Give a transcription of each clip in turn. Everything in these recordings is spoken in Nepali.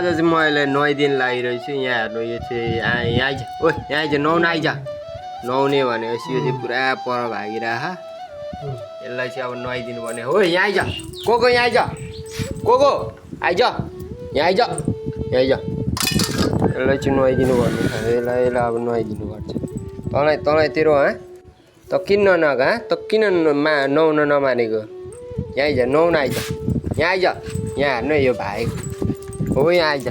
आज चाहिँ मैले नुहाइदिन लागिरहेको छु। यहाँ हेर्नु यो चाहिँ यहाँ आइज ओ यहाँ आइज नुहाउन आइज नुहाउने भनेपछि यो चाहिँ पुरा पर भागिरह यसलाई चाहिँ अब नुहाइदिनु पर्ने हो। यहाँ आइज को यहाँ आइज को आइज यहाँ आइज यहाँ आइज यसलाई चाहिँ नुहाइदिनु पर्ने छ। यसलाई अब नुहाइदिनु पर्छ। तँलाई तँलाई तेरो त किन नगा त किन नुहाउन नमानेको? यहाँ आइज नुहाउन आइज यहाँ आइज यहाँ हेर्नु यो भाइ हो यहाँ आइज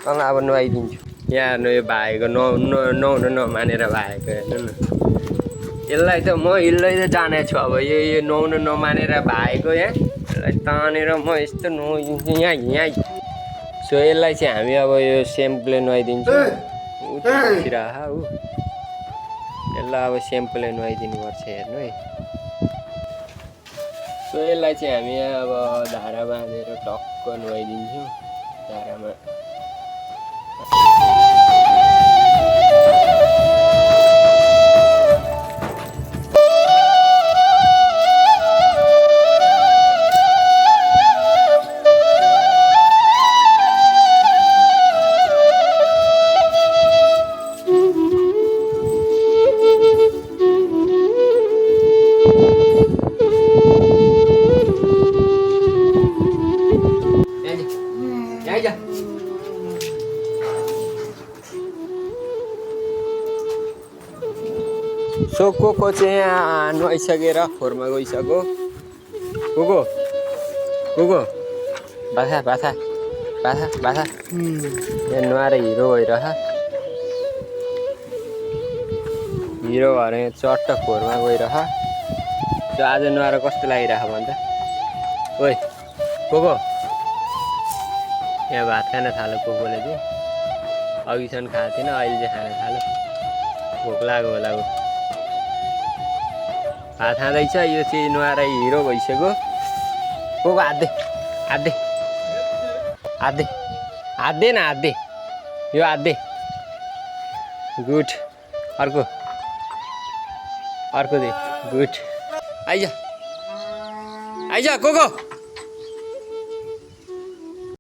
तँलाई अब नुहाइदिन्छु। यहाँ हेर्नु यो भाइको नुहाउन नमानेर भाइको हेर्नु न। यसलाई त म यसलाई त जानेछु अब यो नुहाउन नमानेर भाइको यहाँ यसलाई तानेर म यस्तो नुहाइदिन्छु यहाँ यहाँ। सो यसलाई चाहिँ हामी अब यो सेम्पूले नुहाइदिन्छौँ। उठिरह ऊ यसलाई अब सेम्पूले नुहाइदिनु पर्छ हेर्नु है। सो यसलाई चाहिँ हामी अब धारा बाँधेर टक्क नुहाइदिन्छौँ धारामा। सो को चाहिँ यहाँ नुहाइसकेर खोरमा गइसक्यो। को बाछा बाछा बाछा बाछा यहाँ नुहाएर हिरो भइरह हिरो भएर यहाँ चट्ट खोरमा गइरह। सो आज नुहाएर कस्तो लागिरह भन्छ ओइ को यहाँ भात खान थाल्यो कोले चाहिँ अघिसम्म खाएको थिएन अहिले चाहिँ खान थाल्यो। भोक लाग्यो होला भात खाँदैछ यो चाहिँ नुहाएर हिरो भइसक्यो। को हात दे न हात दे यो हात दे गुड अर्को दे गुड आइज को